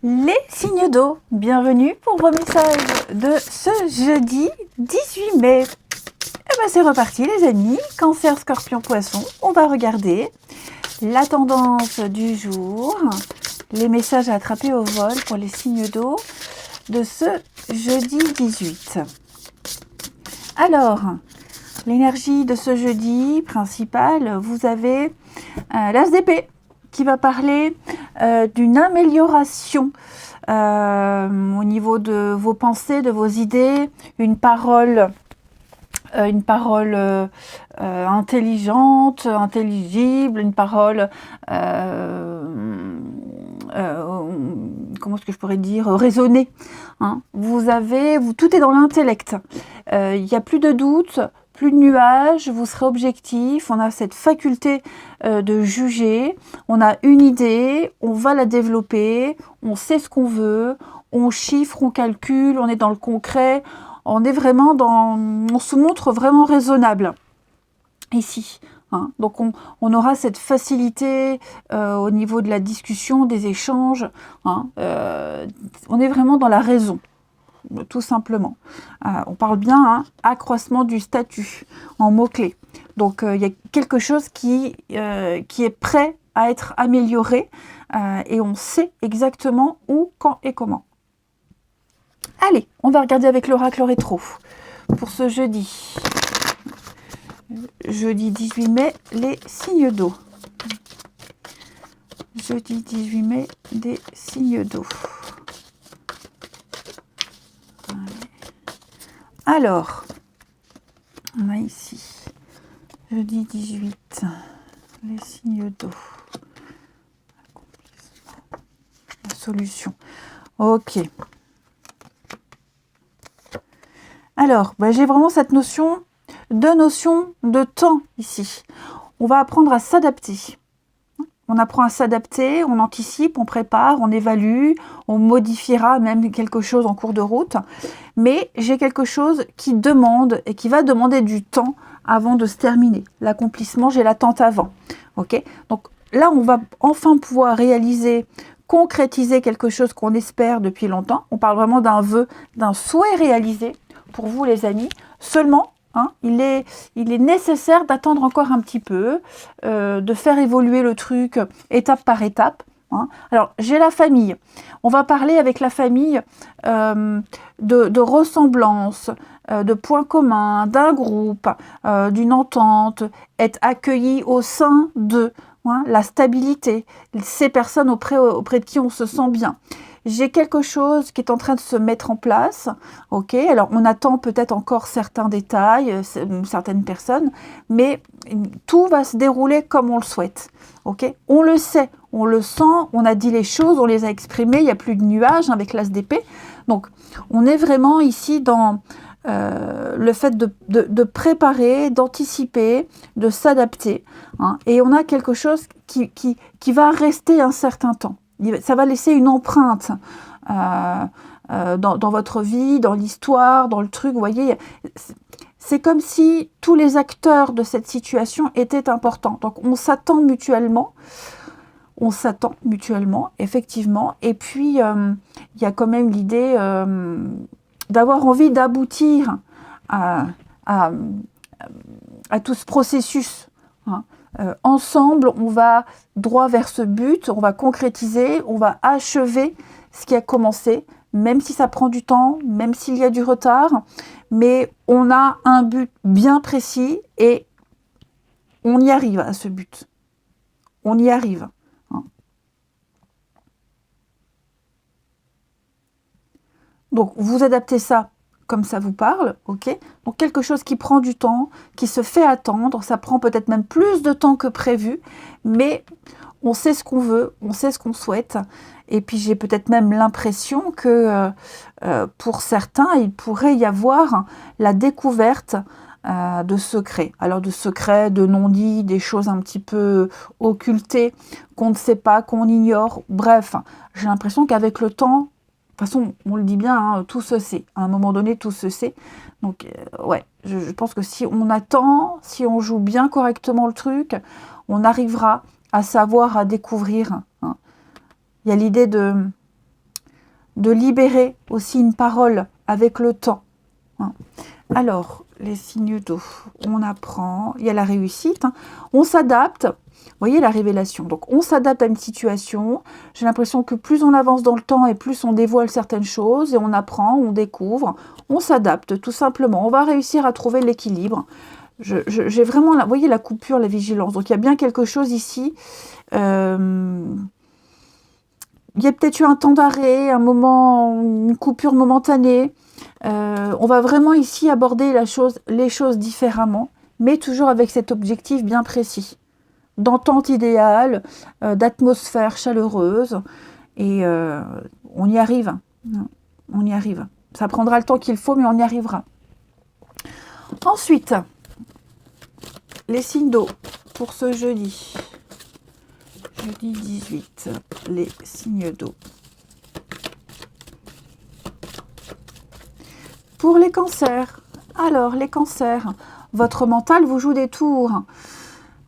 Les signes d'eau, bienvenue pour vos messages de ce jeudi 18 mai. Et ben c'est reparti les amis, Cancer, Scorpion, Poisson, on va regarder la tendance du jour, les messages à attraper au vol pour les signes d'eau de ce jeudi 18. Alors, l'énergie de ce jeudi principale, vous avez l'As d'épée qui va parler d'une amélioration au niveau de vos pensées, de vos idées, une parole intelligente, intelligible, une parole comment est-ce que je pourrais dire, raisonnée. Hein. Tout est dans l'intellect. Il n'y a plus de doute, plus de nuages, vous serez objectif, on a cette faculté de juger, on a une idée, on va la développer, on sait ce qu'on veut, on chiffre, on calcule, on est dans le concret, on se montre vraiment raisonnable ici. Hein. Donc on aura cette facilité au niveau de la discussion, des échanges. Hein. On est vraiment dans la raison, tout simplement. On parle bien accroissement du statut en mots-clés. Donc il y a quelque chose qui est prêt à être amélioré et on sait exactement où, quand et comment. Allez, on va regarder avec l'oracle rétro pour ce jeudi. Jeudi 18 mai, les signes d'eau. Jeudi 18 mai, des signes d'eau. Alors, on a ici, jeudi 18, les signes d'eau. La solution. Ok. Alors, j'ai vraiment cette notion de temps ici. On va apprendre à s'adapter. On apprend à s'adapter, on anticipe, on prépare, on évalue, on modifiera même quelque chose en cours de route. Mais j'ai quelque chose qui demande et qui va demander du temps avant de se terminer. L'accomplissement, j'ai l'attente avant. Ok ? Donc là, on va enfin pouvoir réaliser, concrétiser quelque chose qu'on espère depuis longtemps. On parle vraiment d'un vœu, d'un souhait réalisé pour vous les amis. Seulement, il est nécessaire d'attendre encore un petit peu, de faire évoluer le truc étape par étape. Hein. Alors, j'ai la famille. On va parler avec la famille de ressemblance, de points communs, d'un groupe, d'une entente, être accueilli au sein de la stabilité, ces personnes auprès de qui on se sent bien. J'ai quelque chose qui est en train de se mettre en place, ok. Alors on attend peut-être encore certains détails, certaines personnes, mais tout va se dérouler comme on le souhaite, ok. On le sait, on le sent, on a dit les choses, on les a exprimées, il n'y a plus de nuages avec l'as d'épée. Donc on est vraiment ici dans le fait de préparer, d'anticiper, de s'adapter, et on a quelque chose qui va rester un certain temps. Ça va laisser une empreinte dans votre vie, dans l'histoire, dans le truc. Vous voyez, c'est comme si tous les acteurs de cette situation étaient importants. Donc on s'attend mutuellement, effectivement. Et puis il y a quand même l'idée d'avoir envie d'aboutir à tout ce processus. Ensemble, on va droit vers ce but, on va concrétiser, on va achever ce qui a commencé, même si ça prend du temps, même s'il y a du retard, mais on a un but bien précis et on y arrive à ce but. On y arrive. Donc, vous adaptez ça comme ça vous parle, ok. Donc quelque chose qui prend du temps, qui se fait attendre, ça prend peut-être même plus de temps que prévu, mais on sait ce qu'on veut, on sait ce qu'on souhaite, et puis j'ai peut-être même l'impression que pour certains, il pourrait y avoir la découverte de secrets. Alors de secrets, de non-dits, des choses un petit peu occultées, qu'on ne sait pas, qu'on ignore, bref, j'ai l'impression qu'avec le temps, de toute façon, on le dit bien, tout se sait. À un moment donné, tout se sait. Donc, ouais, je pense que si on attend, si on joue bien correctement le truc, on arrivera à savoir, à découvrir. Il y a l'idée de de libérer aussi une parole avec le temps. Hein. Alors, les signes d'eau, on apprend, il y a la réussite, hein. On s'adapte, vous voyez la révélation, donc on s'adapte à une situation, j'ai l'impression que plus on avance dans le temps et plus on dévoile certaines choses, et on apprend, on découvre, on s'adapte tout simplement, on va réussir à trouver l'équilibre. J'ai vraiment, vous voyez la coupure, la vigilance, donc il y a bien quelque chose ici, il y a peut-être eu un temps d'arrêt, un moment, une coupure momentanée. On va vraiment ici aborder les choses différemment, mais toujours avec cet objectif bien précis, d'entente idéale, d'atmosphère chaleureuse, et on y arrive. On y arrive. Ça prendra le temps qu'il faut, mais on y arrivera. Ensuite, les signes d'eau pour ce jeudi. Jeudi 18, les signes d'eau. Pour les cancers, alors les cancers, votre mental vous joue des tours.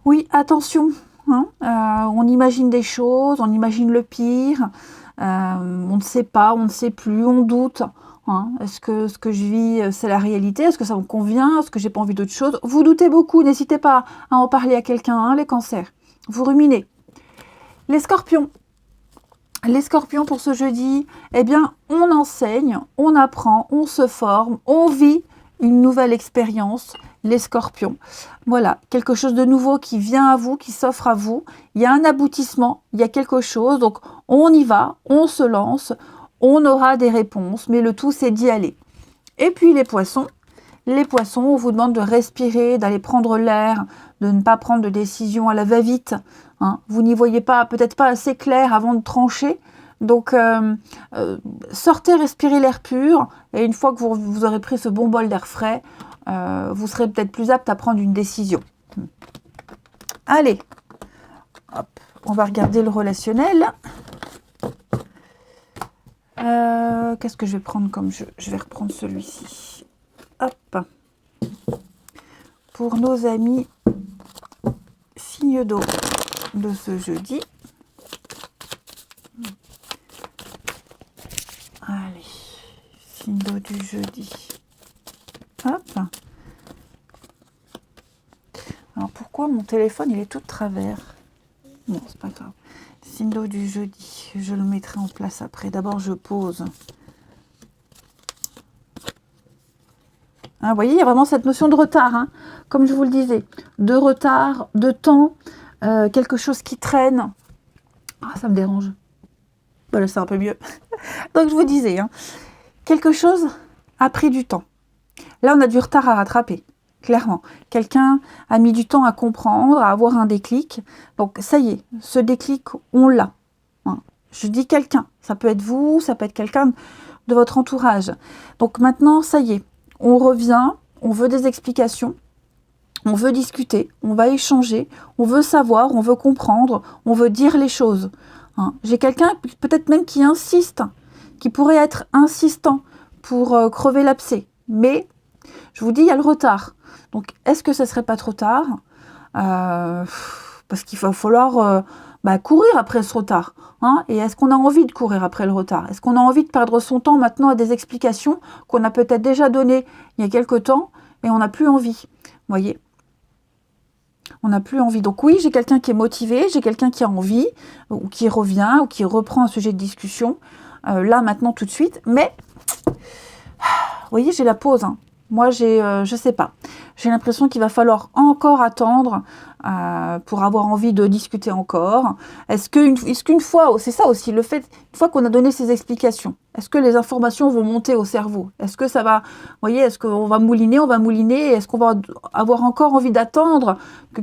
Oui, attention, hein, on imagine des choses, on imagine le pire, on ne sait pas, on ne sait plus, on doute. Hein. Est-ce que ce que je vis, c'est la réalité? Est-ce que ça me convient? Est-ce que j'ai pas envie d'autre chose? Vous doutez beaucoup, n'hésitez pas à en parler à quelqu'un, hein, les cancers. Vous ruminez. Les scorpions. Les scorpions pour ce jeudi, eh bien, on enseigne, on apprend, on se forme, on vit une nouvelle expérience, les scorpions. Voilà, quelque chose de nouveau qui vient à vous, qui s'offre à vous. Il y a un aboutissement, il y a quelque chose, donc on y va, on se lance, on aura des réponses, mais le tout, c'est d'y aller. Et puis les poissons, on vous demande de respirer, d'aller prendre l'air, de ne pas prendre de décision à la va-vite. Hein. Vous n'y voyez pas, peut-être pas assez clair avant de trancher. Donc, sortez, respirez l'air pur. Et une fois que vous aurez pris ce bon bol d'air frais, vous serez peut-être plus apte à prendre une décision. Allez, hop, on va regarder le relationnel. Qu'est-ce que je vais prendre comme jeu? Je vais reprendre celui-ci. Hop. Pour nos amis signes d'eau de ce jeudi. Allez, signe d'eau du jeudi. Hop. Alors pourquoi mon téléphone il est tout de travers? Non, c'est pas grave. Signe d'eau du jeudi, je le mettrai en place après. D'abord je pose. Hein, vous voyez, il y a vraiment cette notion de retard, hein, comme je vous le disais, de retard, de temps, quelque chose qui traîne. Ah, ça me dérange. Voilà, c'est un peu mieux. Donc je vous disais, hein, quelque chose a pris du temps. Là, on a du retard à rattraper, clairement. Quelqu'un a mis du temps à comprendre, à avoir un déclic. Donc ça y est, ce déclic, on l'a. Hein. Je dis quelqu'un, ça peut être vous, ça peut être quelqu'un de votre entourage. Donc maintenant, ça y est. On revient, on veut des explications, on veut discuter, on va échanger, on veut savoir, on veut comprendre, on veut dire les choses. Hein. J'ai quelqu'un peut-être même qui insiste, qui pourrait être insistant pour crever l'abcès. Mais, je vous dis, il y a le retard. Donc, est-ce que ce ne serait pas trop tard? Parce qu'il va falloir courir après ce retard. Hein. Et est-ce qu'on a envie de courir après le retard? Est-ce qu'on a envie de perdre son temps maintenant à des explications qu'on a peut-être déjà données il y a quelque temps et on n'a plus envie? Vous voyez? On n'a plus envie. Donc oui, j'ai quelqu'un qui est motivé, j'ai quelqu'un qui a envie, ou qui revient, ou qui reprend un sujet de discussion, là, maintenant, tout de suite. Mais, vous voyez, j'ai la pause. Hein. Moi, je sais pas. J'ai l'impression qu'il va falloir encore attendre pour avoir envie de discuter encore. Est-ce qu'une fois, c'est ça aussi, le fait, une fois qu'on a donné ces explications, est-ce que les informations vont monter au cerveau? Est-ce que ça va, vous voyez, est-ce qu'on va mouliner, est-ce qu'on va avoir encore envie d'attendre que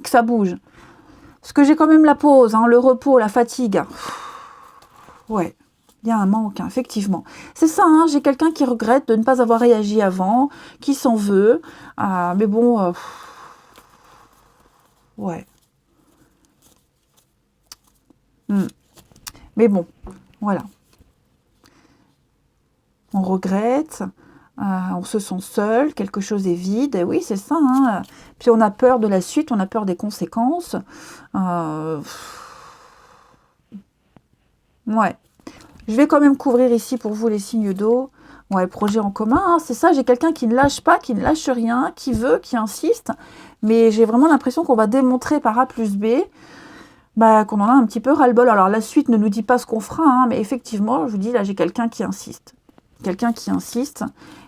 ça bouge? Parce que j'ai quand même la pause, hein, le repos, la fatigue. Ouais. Il y a un manque, hein, effectivement. C'est ça, hein, j'ai quelqu'un qui regrette de ne pas avoir réagi avant, qui s'en veut. Mais bon, ouais. Mais bon, voilà. On regrette, on se sent seul, quelque chose est vide. Et oui, c'est ça. Hein. Puis on a peur de la suite, on a peur des conséquences. Ouais. Je vais quand même couvrir ici pour vous les signes d'eau. Ouais, projet en commun, hein, c'est ça, j'ai quelqu'un qui ne lâche pas, qui ne lâche rien, qui veut, qui insiste. Mais j'ai vraiment l'impression qu'on va démontrer par A plus B qu'on en a un petit peu ras-le-bol. Alors la suite ne nous dit pas ce qu'on fera, hein, mais effectivement, je vous dis, là j'ai quelqu'un qui insiste. Quelqu'un qui insiste.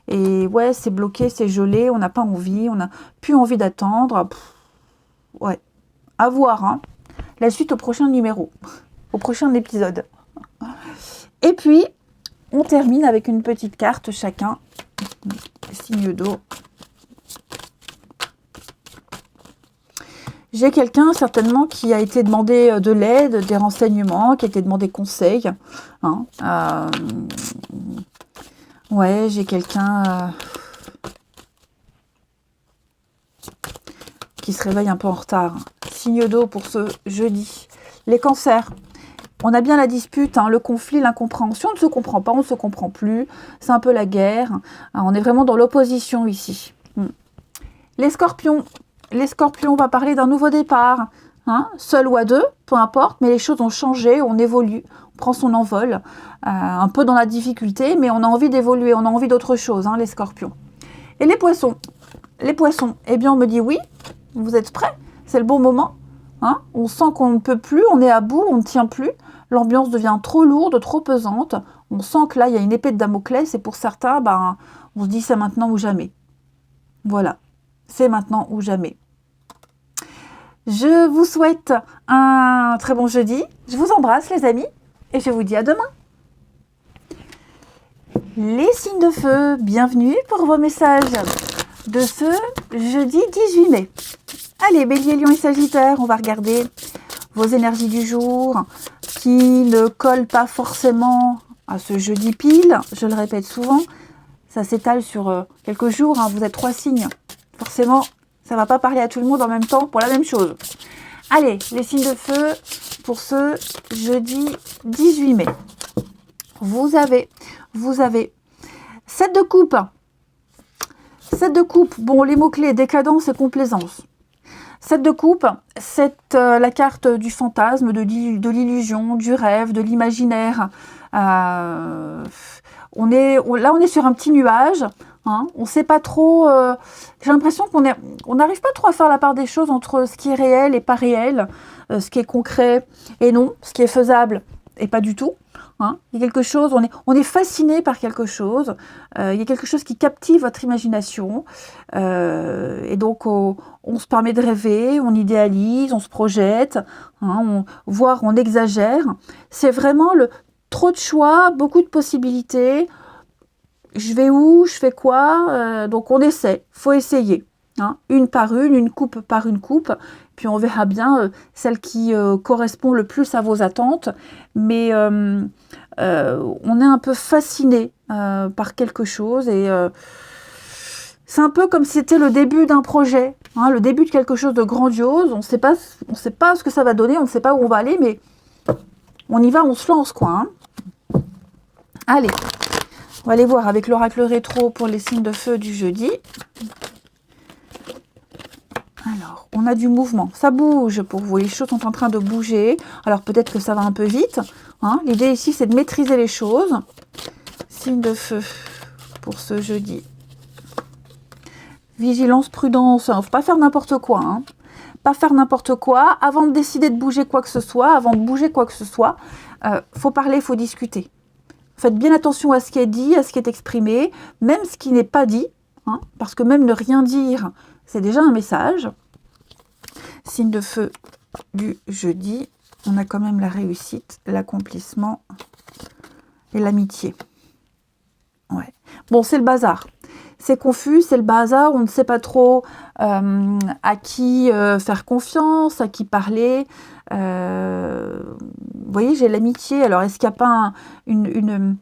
Et ouais, c'est bloqué, c'est gelé, on n'a pas envie, on n'a plus envie d'attendre. Ouais, à voir, hein. La suite au prochain numéro, au prochain épisode. Et puis, on termine avec une petite carte chacun. Signe d'eau. J'ai quelqu'un certainement qui a été demandé de l'aide, des renseignements, qui a été demandé conseil. Hein. Ouais, j'ai quelqu'un qui se réveille un peu en retard. Signe d'eau pour ce jeudi. Les cancers. On a bien la dispute, hein, le conflit, l'incompréhension. On ne se comprend pas, on ne se comprend plus. C'est un peu la guerre. On est vraiment dans l'opposition ici. Les scorpions. Les scorpions, on va parler d'un nouveau départ. Hein, seul ou à deux, peu importe. Mais les choses ont changé, on évolue. On prend son envol. Un peu dans la difficulté, mais on a envie d'évoluer. On a envie d'autre chose, hein, les scorpions. Et les poissons. Les poissons, eh bien on me dit oui. Vous êtes prêts? C'est le bon moment. Hein, on sent qu'on ne peut plus, on est à bout, on ne tient plus. L'ambiance devient trop lourde, trop pesante. On sent que là, il y a une épée de Damoclès. Et pour certains, on se dit c'est maintenant ou jamais. Voilà, c'est maintenant ou jamais. Je vous souhaite un très bon jeudi. Je vous embrasse les amis. Et je vous dis à demain. Les signes de feu, bienvenue pour vos messages de ce jeudi 18 mai. Allez, Bélier, Lion et Sagittaire, on va regarder vos énergies du jour qui ne collent pas forcément à ce jeudi pile. Je le répète souvent, ça s'étale sur quelques jours. Hein, vous êtes 3 signes. Forcément, ça ne va pas parler à tout le monde en même temps pour la même chose. Allez, les signes de feu pour ce jeudi 18 mai. Vous avez 7 de coupe. 7 de coupe, bon, les mots-clés, décadence et complaisance. 7 de coupe, c'est la carte du fantasme, de l'illusion, du rêve, de l'imaginaire. Là, on est sur un petit nuage. Hein, on ne sait pas trop. J'ai l'impression qu'on n'arrive pas trop à faire la part des choses entre ce qui est réel et pas réel, ce qui est concret et non, ce qui est faisable et pas du tout. Hein, il y a quelque chose, on est fasciné par quelque chose, il y a quelque chose qui captive votre imagination, et donc on se permet de rêver, on idéalise, on se projette, hein, voire on exagère. C'est vraiment trop de choix, beaucoup de possibilités. Je vais où, je fais quoi, donc on essaie, faut essayer. Hein, une par une coupe par une coupe, puis on verra bien celle qui correspond le plus à vos attentes, mais on est un peu fasciné par quelque chose, et c'est un peu comme si c'était le début d'un projet, hein, le début de quelque chose de grandiose. On ne sait pas ce que ça va donner, on ne sait pas où on va aller, mais on y va, on se lance quoi. Hein. Allez, on va aller voir avec l'oracle rétro pour les signes de feu du jeudi. Alors, on a du mouvement, ça bouge pour vous, les choses sont en train de bouger. Alors peut-être que ça va un peu vite. Hein. L'idée ici, c'est de maîtriser les choses. Signe de feu pour ce jeudi. Vigilance, prudence, il ne faut pas faire n'importe quoi. Hein. Pas faire n'importe quoi. Avant de décider de bouger quoi que ce soit, faut parler, faut discuter. Faites bien attention à ce qui est dit, à ce qui est exprimé, même ce qui n'est pas dit. Hein, parce que même ne rien dire, c'est déjà un message. Signe de feu du jeudi, on a quand même la réussite, l'accomplissement et l'amitié. Ouais. Bon, c'est le bazar. C'est confus, c'est le bazar, on ne sait pas trop à qui faire confiance, à qui parler. Vous voyez, j'ai l'amitié. Alors, est-ce qu'il n'y a pas une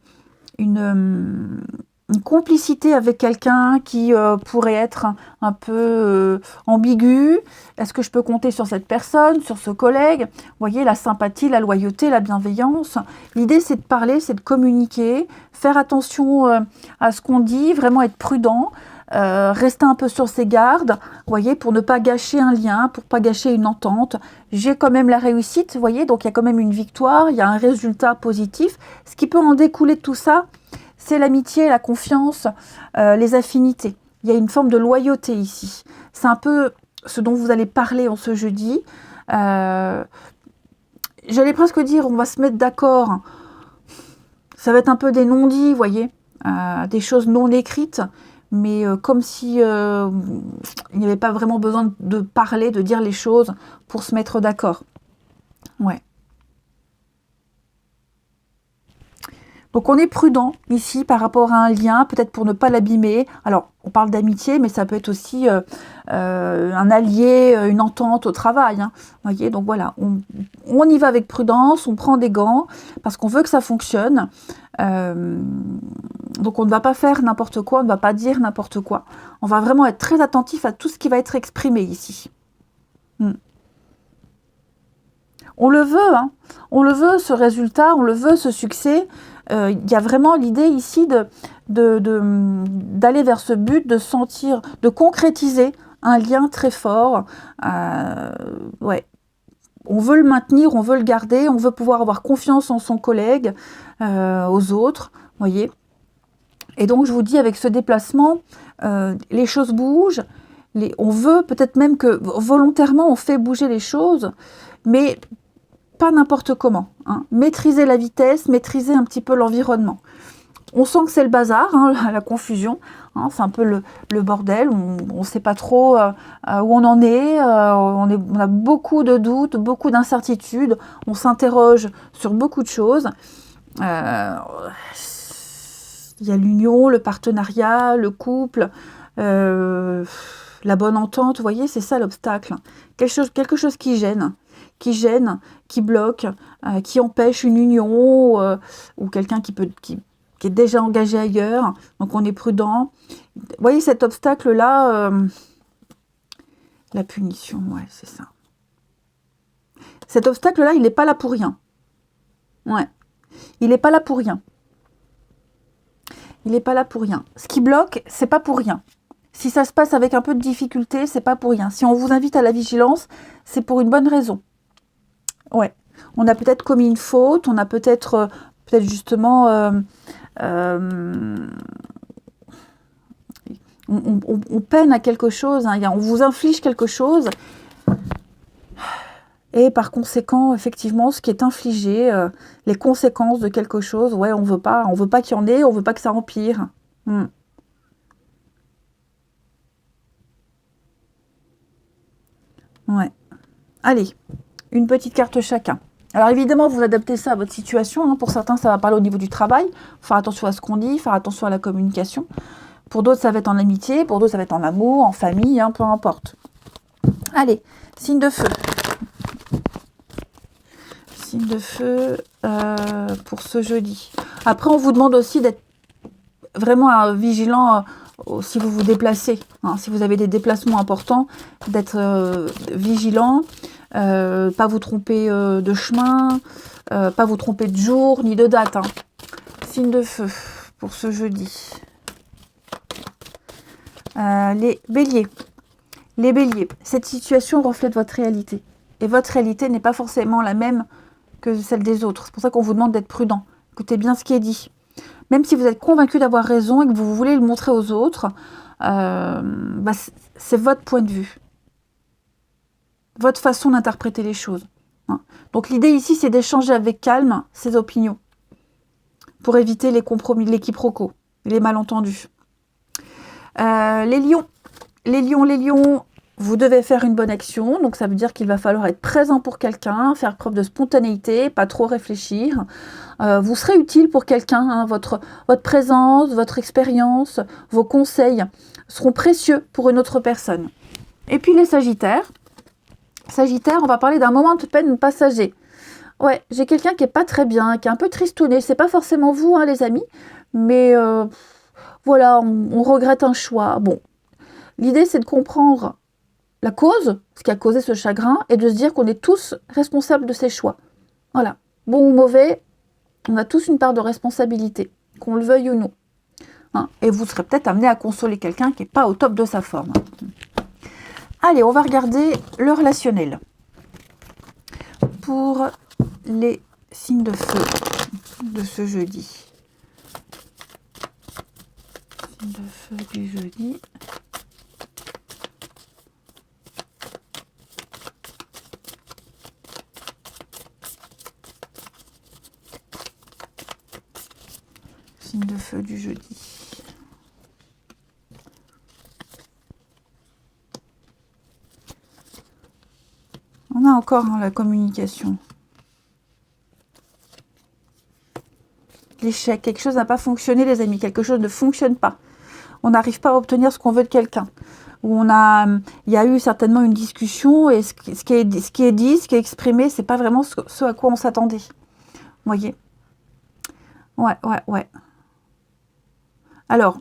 complicité avec quelqu'un qui pourrait être un peu ambigu? Est-ce que je peux compter sur cette personne, sur ce collègue? Vous voyez, la sympathie, la loyauté, la bienveillance. L'idée, c'est de parler, c'est de communiquer, faire attention à ce qu'on dit, vraiment être prudent, rester un peu sur ses gardes, vous voyez, pour ne pas gâcher un lien, pour ne pas gâcher une entente. J'ai quand même la réussite, vous voyez, donc il y a quand même une victoire, il y a un résultat positif. Ce qui peut en découler de tout ça, c'est l'amitié, la confiance, les affinités. Il y a une forme de loyauté ici. C'est un peu ce dont vous allez parler en ce jeudi. J'allais presque dire, on va se mettre d'accord. Ça va être un peu des non-dits, vous voyez, des choses non écrites, mais comme si il n'y avait pas vraiment besoin de parler, de dire les choses pour se mettre d'accord. Ouais. Donc on est prudent ici par rapport à un lien, peut-être pour ne pas l'abîmer. Alors on parle d'amitié, mais ça peut être aussi un allié, une entente au travail. Hein. Voyez, donc voilà, on y va avec prudence, on prend des gants parce qu'on veut que ça fonctionne. Donc on ne va pas faire n'importe quoi, on ne va pas dire n'importe quoi. On va vraiment être très attentif à tout ce qui va être exprimé ici. On le veut, hein. On le veut ce résultat, on le veut ce succès. Il y a vraiment l'idée ici d'aller vers ce but, de sentir, de concrétiser un lien très fort. Ouais. On veut le maintenir, on veut le garder, on veut pouvoir avoir confiance en son collègue, aux autres, voyez. Et donc je vous dis, avec ce déplacement, les choses bougent. On veut peut-être même que volontairement on fait bouger les choses, mais pas n'importe comment. Hein. Maîtriser la vitesse, maîtriser un petit peu l'environnement. On sent que c'est le bazar, hein, la confusion. Hein, c'est un peu le bordel. On ne sait pas trop où on en est. On a beaucoup de doutes, beaucoup d'incertitudes. On s'interroge sur beaucoup de choses. Il y a l'union, le partenariat, le couple, la bonne entente. Vous voyez, c'est ça l'obstacle. Quelque chose qui gêne, qui bloque, qui empêche une union ou quelqu'un qui est déjà engagé ailleurs. Donc on est prudent. Vous voyez cet obstacle-là, la punition, ouais, c'est ça. Cet obstacle-là, il n'est pas là pour rien. Ouais, il n'est pas là pour rien. Il n'est pas là pour rien. Ce qui bloque, c'est pas pour rien. Si ça se passe avec un peu de difficulté, c'est pas pour rien. Si on vous invite à la vigilance, c'est pour une bonne raison. Ouais, on a peut-être commis une faute, on a peut-être justement, on peine à quelque chose, hein, on vous inflige quelque chose, et par conséquent, effectivement, ce qui est infligé, les conséquences de quelque chose, ouais, on veut pas qu'il y en ait, on veut pas que ça empire. Ouais. Allez, une petite carte chacun. Alors évidemment, vous adaptez ça à votre situation. Hein. Pour certains, ça va parler au niveau du travail. Faire attention à ce qu'on dit, faire attention à la communication. Pour d'autres, ça va être en amitié. Pour d'autres, ça va être en amour, en famille, hein, peu importe. Allez, signe de feu. Signe de feu pour ce jeudi. Après, on vous demande aussi d'être vraiment vigilant si vous vous déplacez. Hein, si vous avez des déplacements importants, d'être vigilant. Pas vous tromper de chemin, pas vous tromper de jour ni de date. Hein. Signe de feu pour ce jeudi. Les béliers. Les béliers, cette situation reflète votre réalité. Et votre réalité n'est pas forcément la même que celle des autres. C'est pour ça qu'on vous demande d'être prudent. Écoutez bien ce qui est dit. Même si vous êtes convaincu d'avoir raison et que vous voulez le montrer aux autres, c'est votre point de vue. Votre façon d'interpréter les choses. Donc l'idée ici, c'est d'échanger avec calme ces opinions pour éviter les compromis, les quiproquos, les malentendus. Les lions, vous devez faire une bonne action, donc ça veut dire qu'il va falloir être présent pour quelqu'un, faire preuve de spontanéité, pas trop réfléchir. Vous serez utile pour quelqu'un, hein, votre présence, votre expérience, vos conseils seront précieux pour une autre personne. Et puis les sagittaires, on va parler d'un moment de peine passager. Ouais, j'ai quelqu'un qui est pas très bien, qui est un peu tristouné. C'est pas forcément vous, hein, les amis, mais voilà, on regrette un choix. Bon, l'idée c'est de comprendre la cause, ce qui a causé ce chagrin, et de se dire qu'on est tous responsables de ces choix. Voilà, bon ou mauvais, on a tous une part de responsabilité, qu'on le veuille ou non. Hein, et vous serez peut-être amené à consoler quelqu'un qui n'est pas au top de sa forme. Allez, on va regarder le relationnel. Pour les signes de feu. de ce jeudi. Signe de feu du jeudi. Signe de feu du jeudi. On a encore la communication. L'échec, quelque chose n'a pas fonctionné les amis, quelque chose ne fonctionne pas. On n'arrive pas à obtenir ce qu'on veut de quelqu'un. Il y a eu certainement une discussion et ce qui est dit, ce qui est exprimé, c'est pas vraiment ce à quoi on s'attendait. Vous voyez? Ouais. Alors,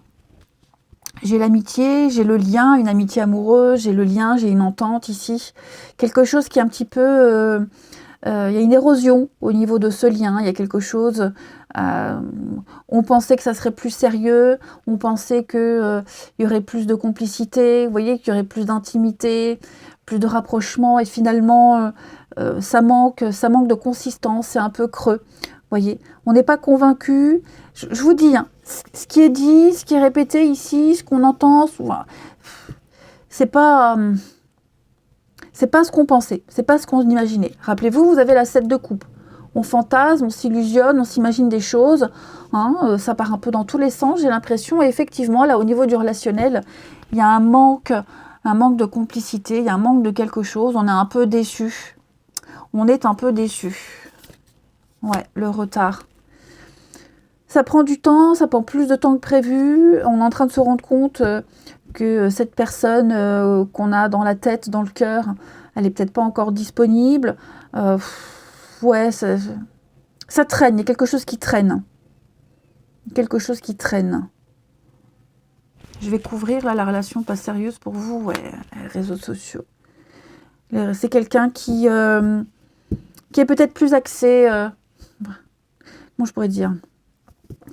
j'ai l'amitié, j'ai le lien, une amitié amoureuse, j'ai le lien, j'ai une entente ici. Quelque chose qui est un petit peu... il y a une érosion au niveau de ce lien, il y a quelque chose... on pensait que ça serait plus sérieux, on pensait qu'il y aurait plus de complicité, vous voyez, qu'il y aurait plus d'intimité, plus de rapprochement, et finalement, ça manque de consistance, c'est un peu creux. Vous voyez, on n'est pas convaincu. Je vous dis, hein, ce qui est dit, ce qui est répété ici, ce qu'on entend, c'est pas ce qu'on pensait, c'est pas ce qu'on imaginait. Rappelez-vous, vous avez la 7 de coupe. On fantasme, on s'illusionne, on s'imagine des choses. Hein, ça part un peu dans tous les sens, j'ai l'impression. Et effectivement, là, au niveau du relationnel, il y a un manque de complicité, il y a un manque de quelque chose. On est un peu déçu. On est un peu déçu. Ouais, le retard. Ça prend du temps, ça prend plus de temps que prévu. On est en train de se rendre compte que cette personne qu'on a dans la tête, dans le cœur, elle n'est peut-être pas encore disponible. Ouais, ça traîne, il y a quelque chose qui traîne. Quelque chose qui traîne. Je vais couvrir là la relation pas sérieuse pour vous, ouais, les réseaux sociaux. C'est quelqu'un qui est peut-être plus axé, comment je pourrais dire,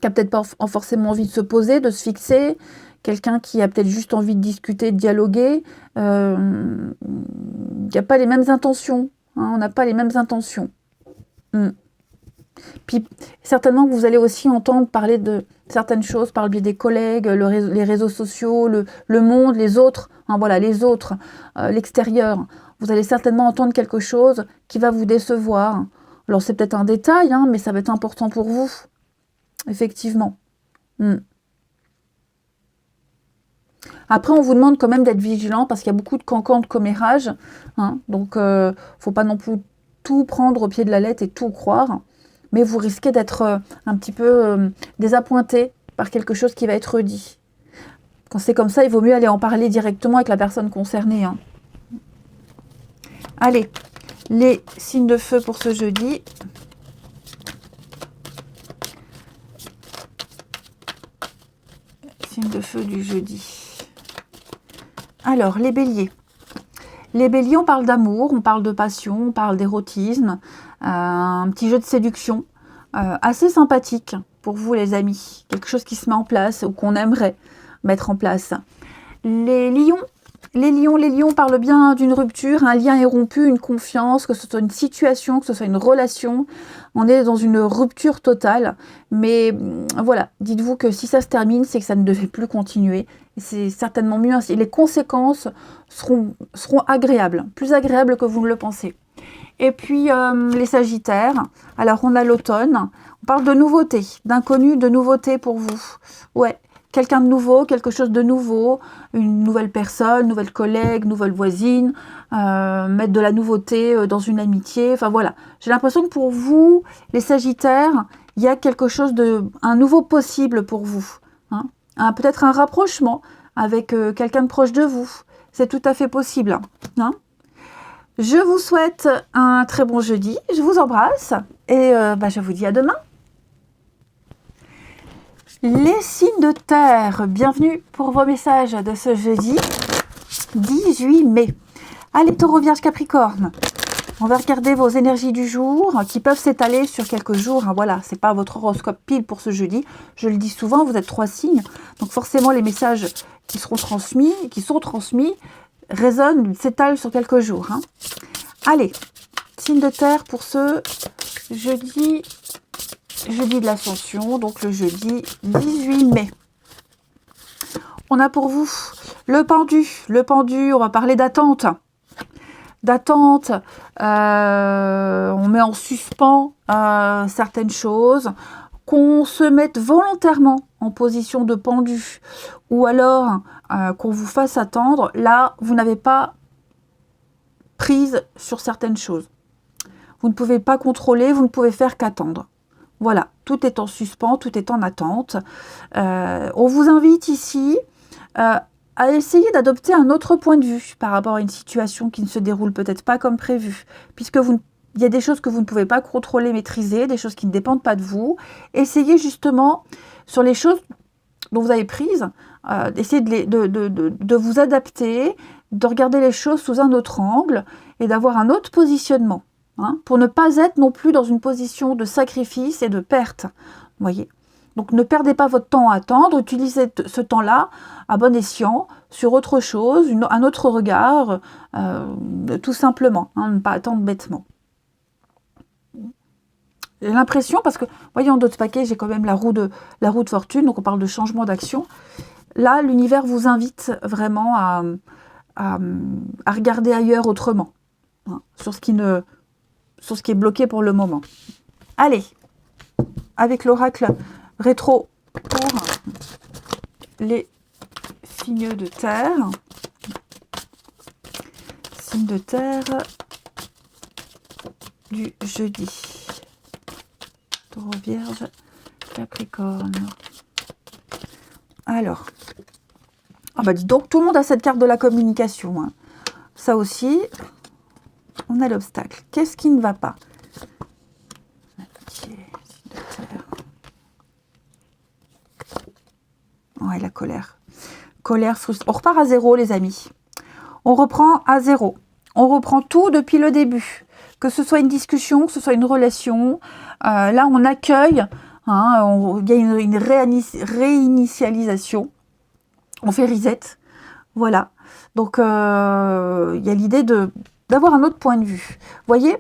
qui a peut-être pas forcément envie de se poser, de se fixer, quelqu'un qui a peut-être juste envie de discuter, de dialoguer, il n'y a pas les mêmes intentions, hein, on n'a pas les mêmes intentions. Puis certainement que vous allez aussi entendre parler de certaines choses par le biais des collègues, les réseaux sociaux, le monde, les autres, hein, voilà, les autres, l'extérieur. Vous allez certainement entendre quelque chose qui va vous décevoir. Alors c'est peut-être un détail, hein, mais ça va être important pour vous, effectivement. Après, on vous demande quand même d'être vigilant parce qu'il y a beaucoup de cancans de commérage, hein, donc faut pas non plus tout prendre au pied de la lettre et tout croire. Mais vous risquez d'être un petit peu désappointé par quelque chose qui va être dit. Quand c'est comme ça, il vaut mieux aller en parler directement avec la personne concernée. Hein. Allez, les signes de feu pour ce jeudi. Signes de feu du jeudi. Alors, les béliers. Les béliers, on parle d'amour, on parle de passion, on parle d'érotisme, un petit jeu de séduction assez sympathique pour vous les amis. Quelque chose qui se met en place ou qu'on aimerait mettre en place. Les lions parlent bien d'une rupture, un lien est rompu, une confiance, que ce soit une situation, que ce soit une relation. On est dans une rupture totale. Mais voilà, dites-vous que si ça se termine, c'est que ça ne devait plus continuer. C'est certainement mieux ainsi. Les conséquences seront agréables, plus agréables que vous ne le pensez. Et puis les sagittaires, alors on a l'automne, on parle de nouveautés, d'inconnu, de nouveautés pour vous. Ouais, quelqu'un de nouveau, quelque chose de nouveau, une nouvelle personne, nouvelle collègue, nouvelle voisine, mettre de la nouveauté dans une amitié, enfin voilà. J'ai l'impression que pour vous, les sagittaires, il y a quelque chose un nouveau possible pour vous. Hein, peut-être un rapprochement avec quelqu'un de proche de vous. C'est tout à fait possible. Hein. Je vous souhaite un très bon jeudi. Je vous embrasse et je vous dis à demain. Les signes de terre, bienvenue pour vos messages de ce jeudi 18 mai. Allez, Taureau, Vierge, Capricorne. On va regarder vos énergies du jour qui peuvent s'étaler sur quelques jours. Hein, voilà, c'est pas votre horoscope pile pour ce jeudi. Je le dis souvent, vous êtes 3 signes. Donc forcément, les messages qui sont transmis, résonnent, s'étalent sur quelques jours. Hein. Allez, signe de terre pour ce jeudi jeudi de l'Ascension, donc le jeudi 18 mai. On a pour vous le pendu. Le pendu, on va parler d'attente. D'attente, on met en suspens certaines choses, qu'on se mette volontairement en position de pendu ou alors qu'on vous fasse attendre. Là, vous n'avez pas prise sur certaines choses. Vous ne pouvez pas contrôler, vous ne pouvez faire qu'attendre. Voilà, tout est en suspens, tout est en attente. On vous invite ici à essayer d'adopter un autre point de vue par rapport à une situation qui ne se déroule peut-être pas comme prévu, puisque il y a des choses que vous ne pouvez pas contrôler, maîtriser, des choses qui ne dépendent pas de vous. Essayez justement, sur les choses dont vous avez prises, d'essayer de vous adapter, de regarder les choses sous un autre angle et d'avoir un autre positionnement, hein, pour ne pas être non plus dans une position de sacrifice et de perte. Vous voyez ? Donc ne perdez pas votre temps à attendre, utilisez ce temps-là à bon escient sur autre chose, un autre regard, tout simplement, hein, ne pas attendre bêtement. J'ai l'impression, parce que, voyez, en d'autres paquets, j'ai quand même la roue de fortune, donc on parle de changement d'action. Là, l'univers vous invite vraiment à regarder ailleurs autrement, hein, sur ce qui est bloqué pour le moment. Allez, avec l'oracle rétro pour les signes de terre. Signes de terre du jeudi. Taureau, Vierge, Capricorne. Alors, ah bah dis donc, tout le monde a cette carte de la communication, hein. Ça aussi, on a l'obstacle. Qu'est-ce qui ne va pas? Ouais, la colère. Colère, frustration. On repart à zéro, les amis. On reprend à zéro. On reprend tout depuis le début. Que ce soit une discussion, que ce soit une relation. Là, on accueille. Hein, il y a une réinitialisation. On fait reset. Voilà. Donc, il y a l'idée d'avoir un autre point de vue. Vous voyez,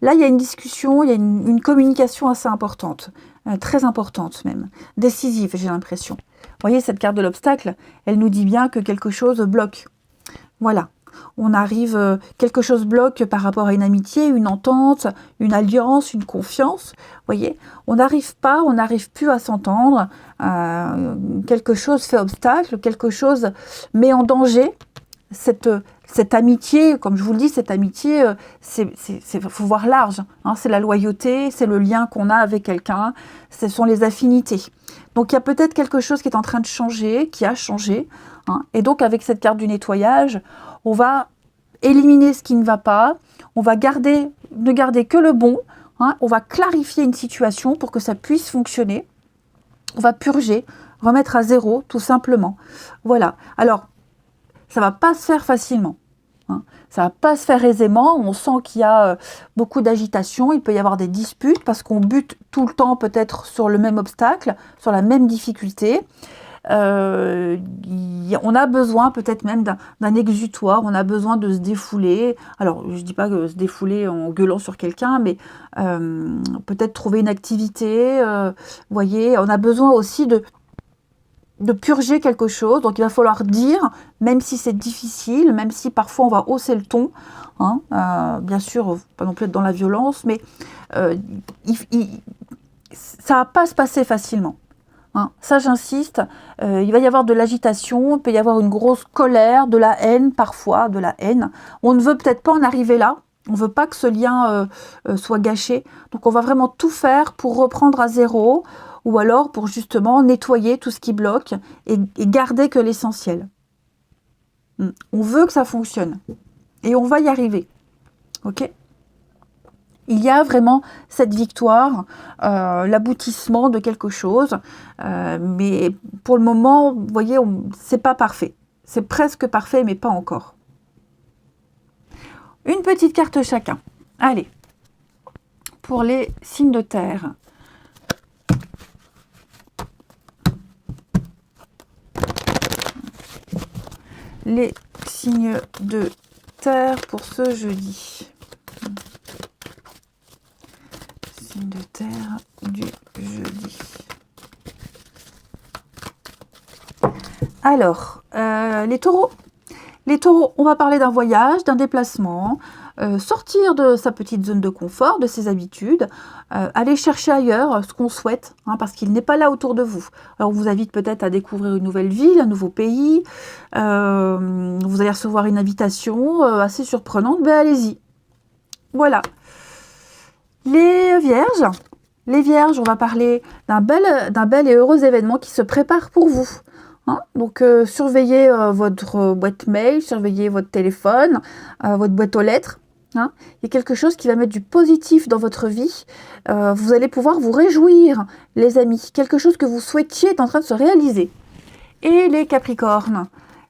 là, il y a une discussion, il y a une communication assez importante. Très importante même. Décisive, j'ai l'impression. Vous voyez, cette carte de l'obstacle, elle nous dit bien que quelque chose bloque. Voilà. On arrive, quelque chose bloque par rapport à une amitié, une entente, une alliance, une confiance. Vous voyez, on n'arrive plus à s'entendre. Quelque chose fait obstacle, quelque chose met en danger cette amitié. Comme je vous le dis, cette amitié, faut voir large. Hein, c'est la loyauté, c'est le lien qu'on a avec quelqu'un, ce sont les affinités. Donc il y a peut-être quelque chose qui est en train de changer, qui a changé. Hein, et donc avec cette carte du nettoyage, on va éliminer ce qui ne va pas, on va ne garder que le bon, hein, on va clarifier une situation pour que ça puisse fonctionner, on va purger, remettre à zéro, tout simplement. Voilà. Alors, ça ne va pas se faire facilement, hein. Ça ne va pas se faire aisément, on sent qu'il y a beaucoup d'agitation, il peut y avoir des disputes parce qu'on bute tout le temps peut-être sur le même obstacle, sur la même difficulté. On a besoin peut-être même d'un exutoire, on a besoin de se défouler. Alors, je ne dis pas que se défouler en gueulant sur quelqu'un, mais peut-être trouver une activité. Voyez, on a besoin aussi de purger quelque chose. Donc, il va falloir dire, même si c'est difficile, même si parfois on va hausser le ton. Hein, bien sûr, pas non plus être dans la violence, mais ça ne va pas se passer facilement. Hein, ça, j'insiste, il va y avoir de l'agitation, il peut y avoir une grosse colère, de la haine parfois, de la haine. On ne veut peut-être pas en arriver là, on ne veut pas que ce lien soit gâché. Donc on va vraiment tout faire pour reprendre à zéro ou alors pour justement nettoyer tout ce qui bloque et garder que l'essentiel. On veut que ça fonctionne et on va y arriver. Ok ? Il y a vraiment cette victoire, l'aboutissement de quelque chose, mais pour le moment, vous voyez, c'est pas parfait. C'est presque parfait, mais pas encore. Une petite carte chacun. Allez, pour les signes de terre. Les signes de terre pour ce jeudi. De terre du jeudi. Alors, les taureaux. Les taureaux, on va parler d'un voyage, d'un déplacement, sortir de sa petite zone de confort, de ses habitudes, aller chercher ailleurs ce qu'on souhaite, hein, parce qu'il n'est pas là autour de vous. Alors, on vous invite peut-être à découvrir une nouvelle ville, un nouveau pays, vous allez recevoir une invitation assez surprenante, ben allez-y. Voilà. Les vierges, on va parler d'un bel et heureux événement qui se prépare pour vous. Hein, donc, surveillez votre boîte mail, surveillez votre téléphone, votre boîte aux lettres. Hein. Il y a quelque chose qui va mettre du positif dans votre vie. Vous allez pouvoir vous réjouir, les amis. Quelque chose que vous souhaitiez est en train de se réaliser. Et les Capricornes.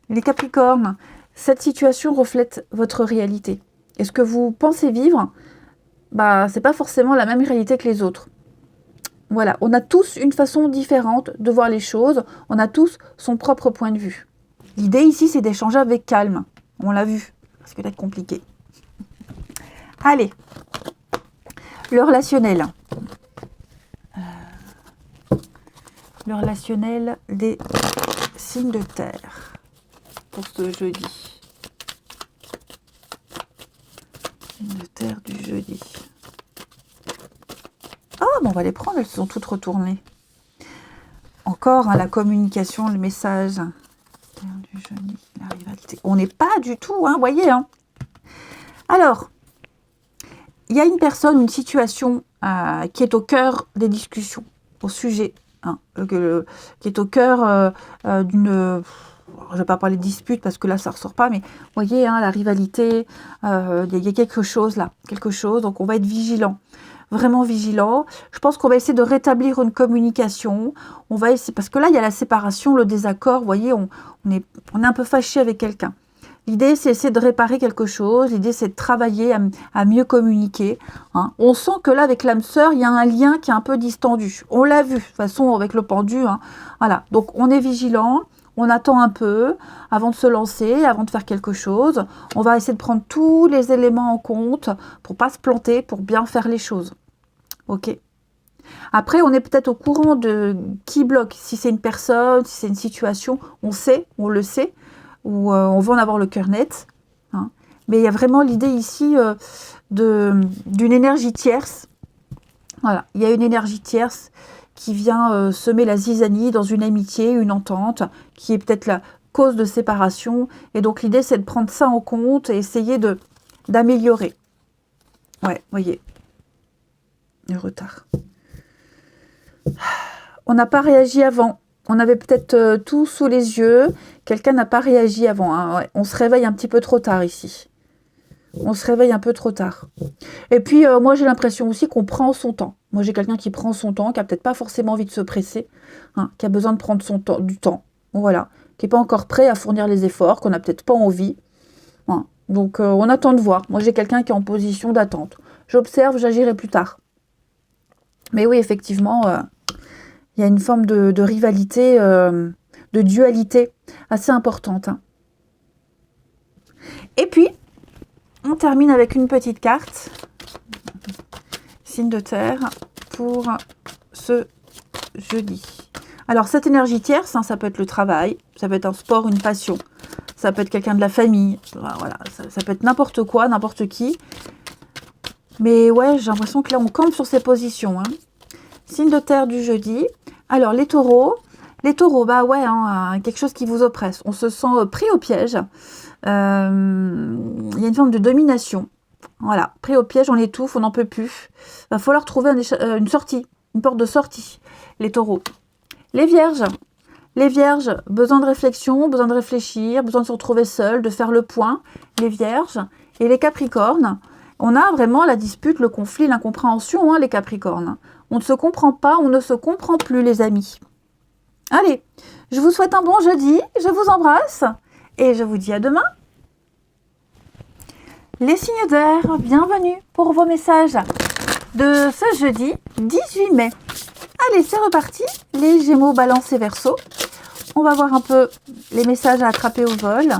Les Capricornes, cette situation reflète votre réalité. Et ce que vous pensez vivre, bah, c'est pas forcément la même réalité que les autres. Voilà, on a tous une façon différente de voir les choses, on a tous son propre point de vue. L'idée ici, c'est d'échanger avec calme. On l'a vu, parce que c'est compliqué. Allez, le relationnel. Le relationnel des signes de terre pour ce jeudi. Signes de terre du jeudi. Ah, bon, on va les prendre, elles sont toutes retournées. Encore, hein, la communication, le message. Du jeudi, la rivalité. On n'est pas du tout, hein, voyez. Hein. Alors, il y a une personne, une situation qui est au cœur des discussions, au sujet, hein, qui est au cœur d'une... je ne vais pas parler de dispute parce que là, ça ne ressort pas, mais vous voyez, hein, la rivalité, il y a quelque chose là, donc on va être vigilant. Vraiment vigilant. Je pense qu'on va essayer de rétablir une communication. On va essayer, parce que là, il y a la séparation, le désaccord. Vous voyez, on est un peu fâché avec quelqu'un. L'idée, c'est essayer de réparer quelque chose. L'idée, c'est de travailler à mieux communiquer. Hein. On sent que là, avec l'âme sœur, il y a un lien qui est un peu distendu. On l'a vu, de toute façon, avec le pendu. Hein. Voilà. Donc, on est vigilant. On attend un peu avant de se lancer, avant de faire quelque chose. On va essayer de prendre tous les éléments en compte pour pas se planter, pour bien faire les choses. Ok. Après, on est peut-être au courant de qui bloque. Si c'est une personne, si c'est une situation, on le sait, ou on veut en avoir le cœur net. Hein. Mais il y a vraiment l'idée ici d'une énergie tierce. Voilà, il y a une énergie tierce qui vient semer la zizanie dans une amitié, une entente, qui est peut-être la cause de séparation. Et donc, l'idée, c'est de prendre ça en compte et essayer d'améliorer. Ouais, voyez. Le retard. On n'a pas réagi avant. On avait peut-être tout sous les yeux. Quelqu'un n'a pas réagi avant. Hein. Ouais. On se réveille un petit peu trop tard ici. On se réveille un peu trop tard. Et puis, moi, j'ai l'impression aussi qu'on prend son temps. Moi, j'ai quelqu'un qui prend son temps, qui n'a peut-être pas forcément envie de se presser, hein, qui a besoin de prendre du temps. Voilà. Qui n'est pas encore prêt à fournir les efforts, qu'on n'a peut-être pas envie. Hein. Donc, on attend de voir. Moi, j'ai quelqu'un qui est en position d'attente. J'observe, j'agirai plus tard. Mais oui, effectivement, il y a une forme de rivalité, de dualité assez importante. Hein. Et puis, on termine avec une petite carte, signe de terre, pour ce jeudi. Alors, cette énergie tierce, hein, ça peut être le travail, ça peut être un sport, une passion, ça peut être quelqu'un de la famille, voilà, ça peut être n'importe quoi, n'importe qui. Mais ouais, j'ai l'impression que là, on campe sur ces positions. Hein. Signe de terre du jeudi. Alors, les taureaux, bah ouais, hein, quelque chose qui vous oppresse. On se sent pris au piège. Il y a une forme de domination. Voilà, pris au piège, on étouffe, on n'en peut plus. Il va falloir trouver une sortie, une porte de sortie, les taureaux. Les vierges, besoin de réflexion, besoin de réfléchir, besoin de se retrouver seul, de faire le point. Les vierges et les capricornes. On a vraiment la dispute, le conflit, l'incompréhension, hein, les capricornes. On ne se comprend pas, on ne se comprend plus, les amis. Allez, je vous souhaite un bon jeudi, je vous embrasse et je vous dis à demain. Les signes d'air, bienvenue pour vos messages de ce jeudi 18 mai. Allez, c'est reparti, les Gémeaux, Balance et Verseau. On va voir un peu les messages à attraper au vol.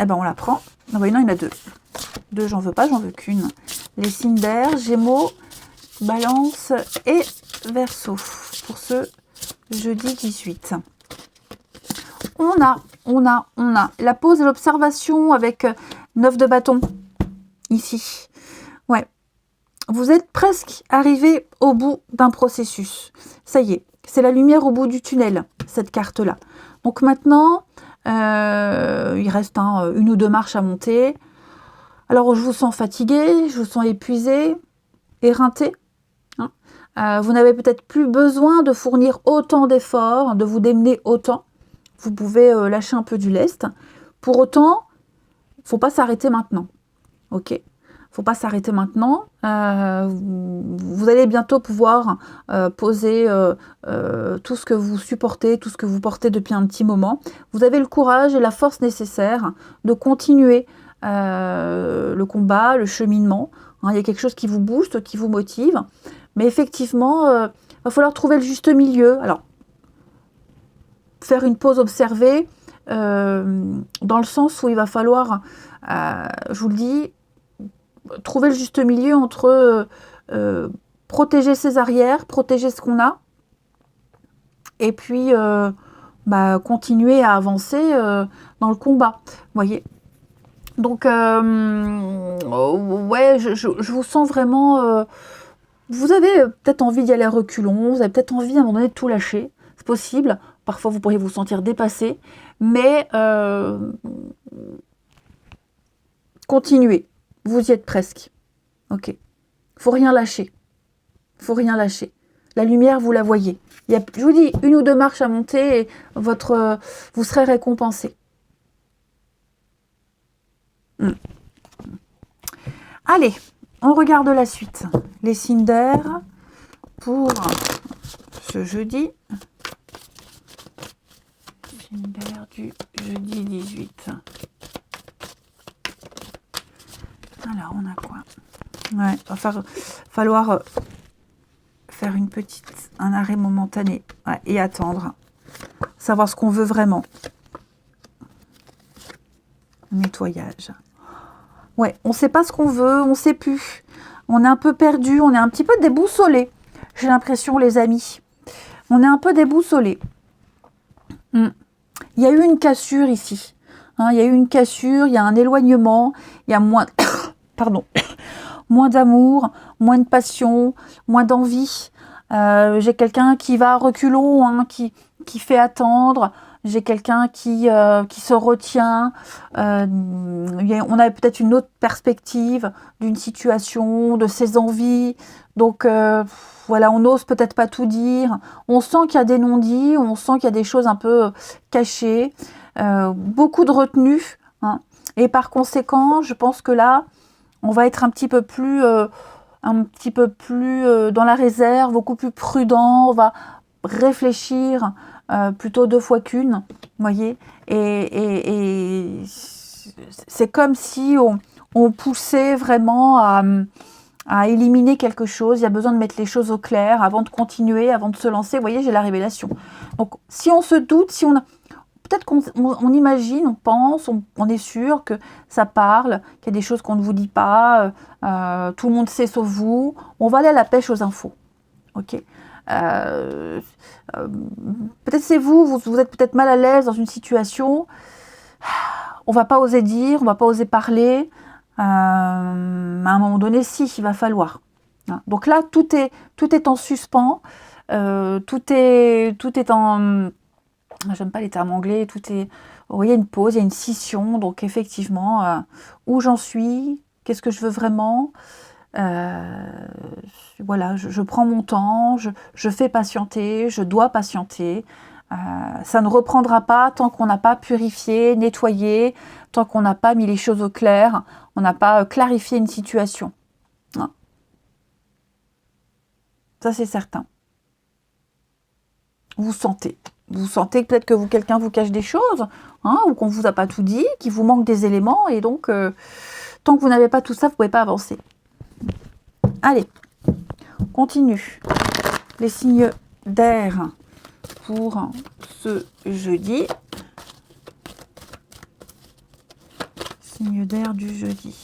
Eh ben, on la prend. Non, il y en a deux. Deux, j'en veux pas, j'en veux qu'une. Les signes d'air, Gémeaux, Balance et Verseau, pour ce jeudi 18. On a la pause et l'observation avec 9 de bâton, ici. Ouais, vous êtes presque arrivé au bout d'un processus. Ça y est, c'est la lumière au bout du tunnel, cette carte-là. Donc maintenant, il reste une ou deux marches à monter. Alors, je vous sens fatigué, je vous sens épuisé, éreinté. Vous n'avez peut-être plus besoin de fournir autant d'efforts, de vous démener autant. Vous pouvez lâcher un peu du lest. Pour autant, il ne faut pas s'arrêter maintenant. Ok ? Il ne faut pas s'arrêter maintenant. Vous allez bientôt pouvoir poser tout ce que vous supportez, tout ce que vous portez depuis un petit moment. Vous avez le courage et la force nécessaire de continuer le combat, le cheminement. Il y a quelque chose qui vous booste, qui vous motive. Mais effectivement, il va falloir trouver le juste milieu. Alors, faire une pause observée, dans le sens où il va falloir, je vous le dis, trouver le juste milieu entre protéger ses arrières, protéger ce qu'on a, et puis continuer à avancer dans le combat. Vous voyez ? Donc, ouais, je vous sens vraiment... vous avez peut-être envie d'y aller à reculons, vous avez peut-être envie à un moment donné de tout lâcher, c'est possible. Parfois, vous pourriez vous sentir dépassé, mais continuez, vous y êtes presque. Ok, faut rien lâcher, faut rien lâcher. La lumière, vous la voyez. Il y a, je vous dis, une ou deux marches à monter et vous serez récompensé. Allez, on regarde la suite. Les signes d'air pour ce jeudi. Signes d'air du jeudi 18. Alors, on a quoi? Ouais, il va falloir faire un arrêt momentané, ouais, et attendre. Savoir ce qu'on veut vraiment. Nettoyage. Ouais, on ne sait pas ce qu'on veut, on ne sait plus. On est un peu perdu, on est un petit peu déboussolé. J'ai l'impression, les amis. On est un peu déboussolé. Il y a eu une cassure ici. Il y a eu une cassure, il y a un éloignement, il y a moins... Pardon. Moins d'amour, moins de passion, moins d'envie. J'ai quelqu'un qui va à reculons, qui fait attendre. J'ai quelqu'un qui se retient. On a peut-être une autre perspective d'une situation, de ses envies. Donc voilà, on n'ose peut-être pas tout dire. On sent qu'il y a des non-dits, on sent qu'il y a des choses un peu cachées. Beaucoup de retenue. Et par conséquent, je pense que là, on va être un petit peu plus dans la réserve, beaucoup plus prudent. On va réfléchir plutôt 2 fois qu'une, vous voyez. Et c'est comme si on poussait vraiment à éliminer quelque chose. Il y a besoin de mettre les choses au clair avant de continuer, avant de se lancer. Vous voyez, j'ai la révélation. Donc, si on se doute, peut-être qu'on imagine, on pense, on est sûr que ça parle, qu'il y a des choses qu'on ne vous dit pas, tout le monde sait sauf vous. On va aller à la pêche aux infos. Ok. Peut-être c'est vous êtes peut-être mal à l'aise dans une situation. On va pas oser dire, on va pas oser parler. À un moment donné, si, il va falloir. Donc là, tout est en suspens. Tout est en... J'aime pas les termes anglais, il y a une pause, il y a une scission, donc effectivement, où j'en suis, qu'est-ce que je veux vraiment, voilà, je prends mon temps, je fais patienter, je dois patienter, ça ne reprendra pas tant qu'on n'a pas purifié, nettoyé, tant qu'on n'a pas mis les choses au clair, on n'a pas clarifié une situation. Ça c'est certain. Vous sentez que peut-être que quelqu'un vous cache des choses, ou qu'on ne vous a pas tout dit, qu'il vous manque des éléments, et donc, tant que vous n'avez pas tout ça, vous ne pouvez pas avancer. Allez, on continue. Les signes d'air pour ce jeudi. Signe d'air du jeudi.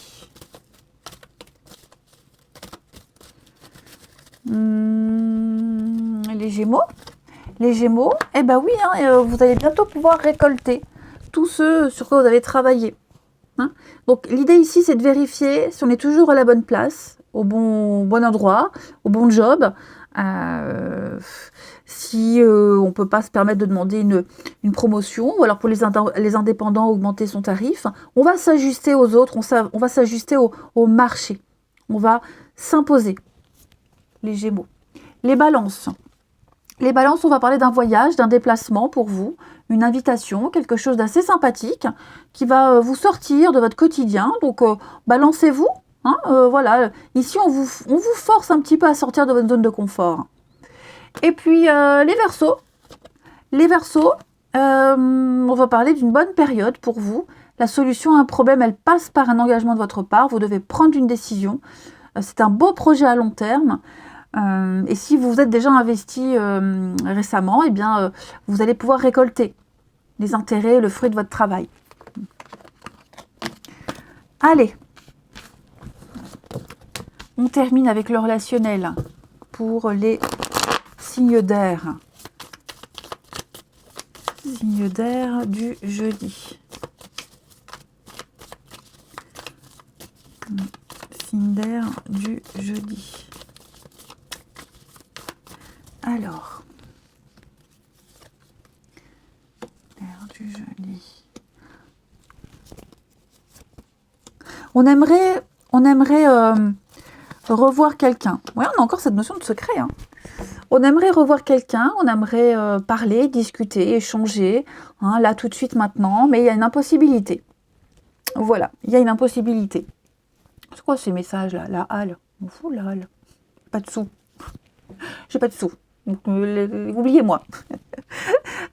Les Gémeaux, eh ben oui, hein, vous allez bientôt pouvoir récolter tout ce sur quoi vous avez travaillé. Hein. Donc l'idée ici, c'est de vérifier si on est toujours à la bonne place, au bon endroit, au bon job. Si on ne peut pas se permettre de demander une promotion, ou alors pour les indépendants, augmenter son tarif, on va s'ajuster aux autres, on va s'ajuster au marché. On va s'imposer, les Gémeaux. Les Balances. Les Balances, on va parler d'un voyage, d'un déplacement pour vous, une invitation, quelque chose d'assez sympathique qui va vous sortir de votre quotidien. Donc, balancez-vous. Hein, voilà. Ici, on vous force un petit peu à sortir de votre zone de confort. Et puis, les Verseaux. Les Verseaux, on va parler d'une bonne période pour vous. La solution à un problème, elle passe par un engagement de votre part. Vous devez prendre une décision. C'est un beau projet à long terme. Et si vous vous êtes déjà investi récemment, eh bien, vous allez pouvoir récolter les intérêts, le fruit de votre travail. Allez, on termine avec le relationnel pour les signes d'air. Signes d'air du jeudi. Signe d'air du jeudi. Alors, l'air du jeudi. On aimerait revoir quelqu'un. Oui, on a encore cette notion de secret. Hein. On aimerait revoir quelqu'un, on aimerait parler, discuter, échanger, hein, là tout de suite maintenant, mais il y a une impossibilité. Voilà, il y a une impossibilité. C'est quoi ces messages là? La halle. On fout la halle. Pas de sous. J'ai pas de sous. Oubliez-moi.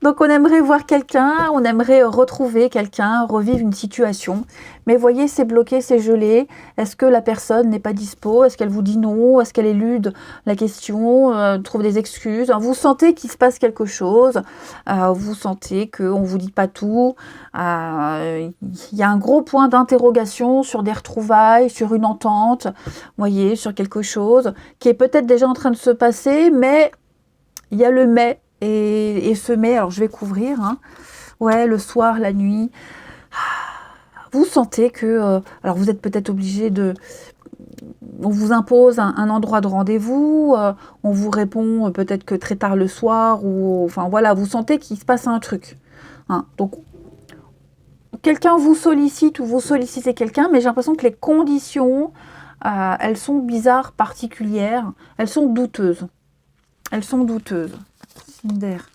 Donc on aimerait voir quelqu'un, on aimerait retrouver quelqu'un, revivre une situation. Mais voyez, c'est bloqué, c'est gelé. Est-ce que la personne n'est pas dispo? Est-ce qu'elle vous dit non? Est-ce qu'elle élude la question, trouve des excuses? Vous sentez qu'il se passe quelque chose. Vous sentez qu'on ne vous dit pas tout. Il y a un gros point d'interrogation sur des retrouvailles, sur une entente. Voyez, sur quelque chose qui est peut-être déjà en train de se passer, mais il y a le mais. Et ce mais, alors je vais couvrir, hein. Ouais, le soir, la nuit, vous sentez que, alors vous êtes peut-être obligé on vous impose un endroit de rendez-vous, on vous répond peut-être que très tard le soir, ou enfin voilà, vous sentez qu'il se passe un truc. Hein. Donc, quelqu'un vous sollicite ou vous sollicitez quelqu'un, mais j'ai l'impression que les conditions, elles sont bizarres, particulières, elles sont douteuses. Elles sont douteuses. Signe d'air,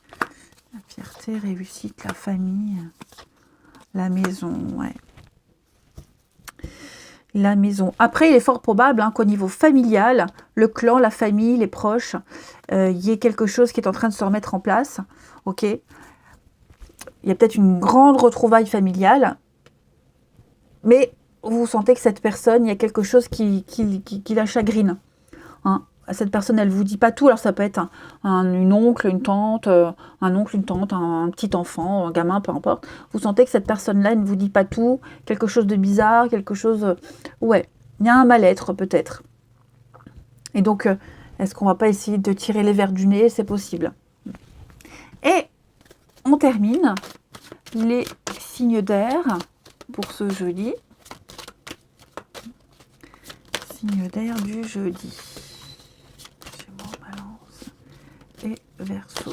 la fierté, réussite, la famille, la maison, ouais. La maison. Après, il est fort probable hein, qu'au niveau familial, le clan, la famille, les proches, il y ait quelque chose qui est en train de se remettre en place. Ok. Il y a peut-être une grande retrouvaille familiale, mais vous sentez que cette personne, il y a quelque chose qui la chagrine. Hein. Cette personne, elle ne vous dit pas tout. Alors, ça peut être une oncle, une tante, un petit enfant, un gamin, peu importe. Vous sentez que cette personne-là ne vous dit pas tout, quelque chose de bizarre, quelque chose... Ouais, il y a un mal-être, peut-être. Et donc, est-ce qu'on ne va pas essayer de tirer les verres du nez? C'est possible. Et on termine les signes d'air pour ce jeudi. Signes d'air du jeudi. Et Verseau.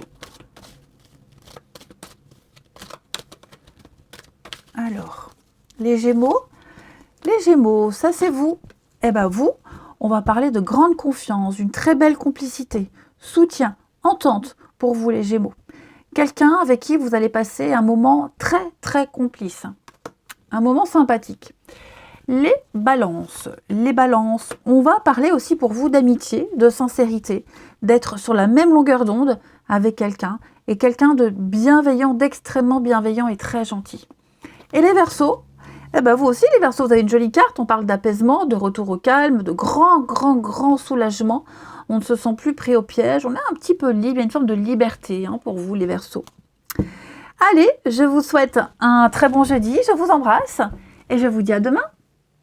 Alors, les Gémeaux, ça c'est vous. Eh bien vous, on va parler de grande confiance, d'une très belle complicité, soutien, entente pour vous les Gémeaux. Quelqu'un avec qui vous allez passer un moment très très complice, un moment sympathique. Les balances, on va parler aussi pour vous d'amitié, de sincérité, d'être sur la même longueur d'onde avec quelqu'un, et quelqu'un de bienveillant, d'extrêmement bienveillant et très gentil. Et les Verseaux, eh ben vous aussi les Verseaux, vous avez une jolie carte, on parle d'apaisement, de retour au calme, de grand soulagement, on ne se sent plus pris au piège, on est un petit peu libre, il y a une forme de liberté hein, pour vous les Verseaux. Allez, je vous souhaite un très bon jeudi, je vous embrasse, et je vous dis à demain.